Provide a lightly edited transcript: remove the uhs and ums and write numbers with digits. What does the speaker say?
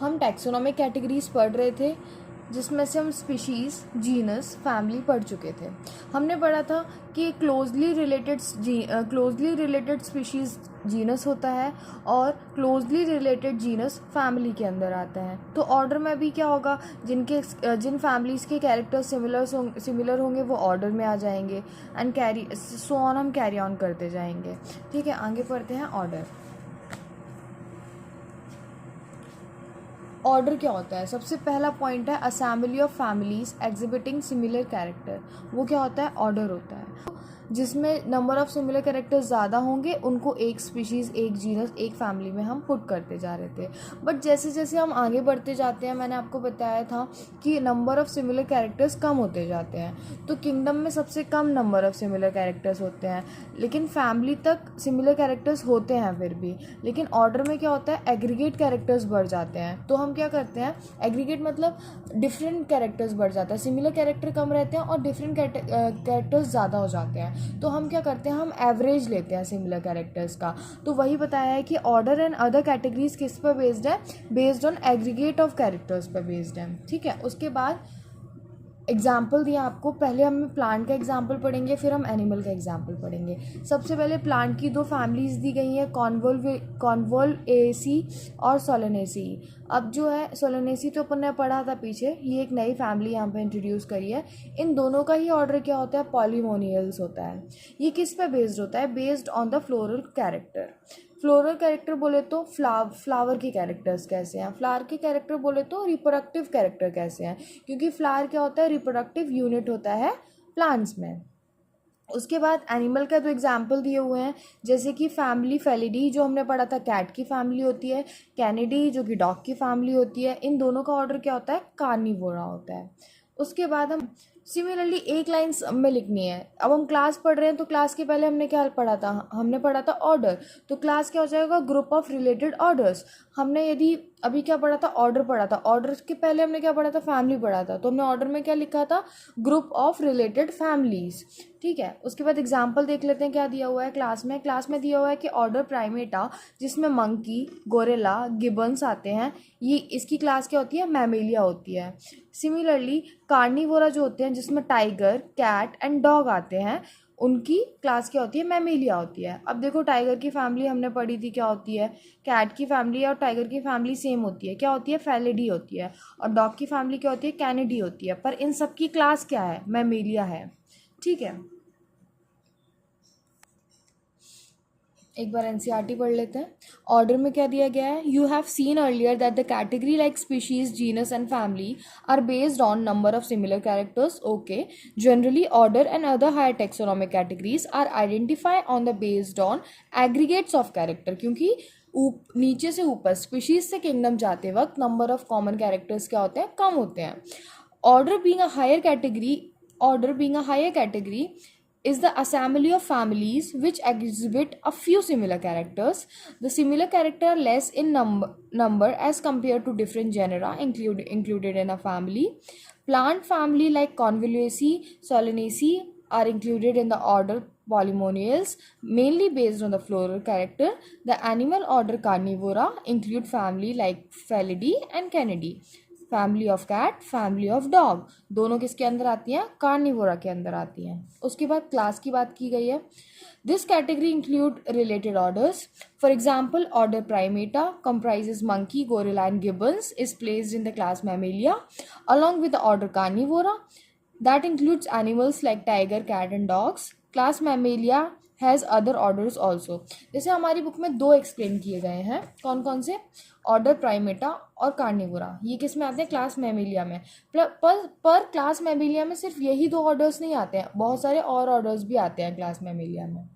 हम taxonomic categories पढ़ रहे थे, जिसमें से हम स्पीशीज़, जीनस, फैमिली पढ़ चुके थे। हमने पढ़ा था कि क्लोजली रिलेटेड स्पीशीज़ जीनस होता है और क्लोजली रिलेटेड जीनस फैमिली के अंदर आता है। तो ऑर्डर में भी क्या होगा, जिन फैमिलीज़ के कैरेक्टर्स सिमिलर होंगे वो ऑर्डर में आ जाएंगे एंड हम कैरी ऑन करते जाएंगे। ठीक है, आगे पढ़ते हैं ऑर्डर। ऑर्डर क्या होता है? सबसे पहला पॉइंट है assembly of families exhibiting similar character. वो क्या होता है? ऑर्डर होता है, जिसमें नंबर ऑफ सिमिलर कैरेक्टर्स ज़्यादा होंगे, उनको एक स्पीशीज़, एक जीनस, एक फैमिली में हम पुट करते जा रहे थे। बट जैसे जैसे हम आगे बढ़ते जाते हैं, मैंने आपको बताया था कि नंबर ऑफ सिमिलर कैरेक्टर्स कम होते जाते हैं। तो किंगडम में सबसे कम नंबर ऑफ सिमिलर कैरेक्टर्स होते हैं, लेकिन फैमिली तक सिमिलर कैरेक्टर्स होते हैं फिर भी। लेकिन ऑर्डर में क्या होता है? एग्रीगेट कैरेक्टर्स बढ़ जाते हैं। तो हम क्या करते हैं? एग्रीगेट मतलब डिफरेंट कैरेक्टर्स बढ़ जाता है, सिमिलर कैरेक्टर कम रहते हैं और डिफरेंट कैरेक्टर्स ज़्यादा हो जाते हैं। तो हम क्या करते हैं? हम एवरेज लेते हैं सिमिलर कैरेक्टर्स का। तो वही बताया है कि ऑर्डर एंड अदर कैटेगरीज किस पर बेस्ड है? Based on aggregate of characters पर बेस्ड है। ठीक है, उसके बाद एग्जाम्पल दिया आपको। पहले हम प्लांट का एग्जाम्पल पढ़ेंगे, फिर हम एनिमल का एग्जाम्पल पढ़ेंगे। सबसे पहले प्लांट की दो फैमिलीज दी गई हैं, कॉन्वोल्वेसी और सोलेनेसी। अब जो है सोलेनेसी तो अपन ने पढ़ा था पीछे, ये एक नई फैमिली यहाँ पे इंट्रोड्यूस करी है। इन दोनों का ही ऑर्डर क्या होता है? पॉलीमोनियल्स होता है। ये किस पे बेस्ड होता है? Based on the floral character. Floral character बोले तो फ्लावर के कैरेक्टर्स कैसे हैं, फ्लावर के कैरेक्टर बोले तो रिप्रोडक्टिव कैरेक्टर कैसे हैं, क्योंकि फ्लावर क्या होता है? रिप्रोडक्टिव यूनिट होता है प्लांट्स में। उसके बाद एनिमल का तो एग्जाम्पल दिए हुए हैं, जैसे कि फैमिली फेलिडी जो हमने पढ़ा था, कैट की फैमिली होती है, कैनिडी जो कि डॉग की फैमिली होती है। इन दोनों का ऑर्डर क्या होता है? कार्निवोरा होता है। उसके बाद हम सिमिलरली एक लाइन में लिखनी है। अब हम क्लास पढ़ रहे हैं, तो क्लास के पहले हमने क्या पढ़ा था? हमने पढ़ा था ऑर्डर। तो क्लास क्या हो जाएगा? Group of related orders. हमने यदि अभी क्या पढ़ा था? ऑर्डर पढ़ा था। ऑर्डर के पहले हमने क्या पढ़ा था? फैमिली पढ़ा था। तो हमने ऑर्डर में क्या लिखा था? Group of related families. ठीक है, उसके बाद एग्जाम्पल देख लेते हैं क्या दिया हुआ है क्लास में दिया हुआ है कि ऑर्डर प्राइमेटा, जिसमें मंकी, गोरिल्ला, गिबन्स आते हैं, ये इसकी क्लास क्या होती है? मैमेलिया होती है। सिमिलरली कार्निवोरा जो होते हैं, जिसमें टाइगर, कैट एंड डॉग आते हैं, उनकी क्लास क्या होती है? मैमेलिया होती है। अब देखो, टाइगर की फैमिली हमने पढ़ी थी, क्या होती है? कैट की फैमिली और टाइगर की फैमिली सेम होती है, क्या होती है? फेलिडी होती है। और डॉग की फैमिली क्या होती है? कैनिडी होती है। पर इन सब की क्लास क्या है? मैमेलिया है। ठीक है, एक बार एनसीईआरटी पढ़ लेते हैं। ऑर्डर में क्या दिया गया है? You have seen earlier that the category like species, genus and family are based on number of similar characters. Okay, generally order and other higher taxonomic categories are identify on the based on aggregates of character, क्योंकि नीचे से ऊपर species से kingdom जाते वक्त number of common characters क्या होते हैं? कम होते हैं। Order being a higher category is the assembly of families which exhibit a few similar characters. The similar character are less in number as compared to different genera included in a family. Plant family like Convolvulaceae, Solanaceae are included in the order Polymoniales, mainly based on the floral character. The animal order Carnivora include family like Felidae and Canidae. Family of cat, family of dog, दोनों किसके अंदर आती हैं? Carnivora के अंदर आती हैं। उसके बाद क्लास की बात की गई है। This category include related orders. For example, order Primata comprises monkey, gorilla and gibbons is placed in the class Mammalia along with the order Carnivora that includes animals like tiger, cat and dogs. Class Mammalia has other orders also. जैसे हमारी book में दो explain किए गए हैं, कौन कौन से? ऑर्डर प्राइमेटा और कार्निवोरा। ये किस में आते हैं? क्लास मैमेलिया में। पर क्लास मैमेलिया में सिर्फ यही दो ऑर्डर्स नहीं आते हैं, बहुत सारे और ऑर्डर्स भी आते हैं क्लास मैमेलिया में।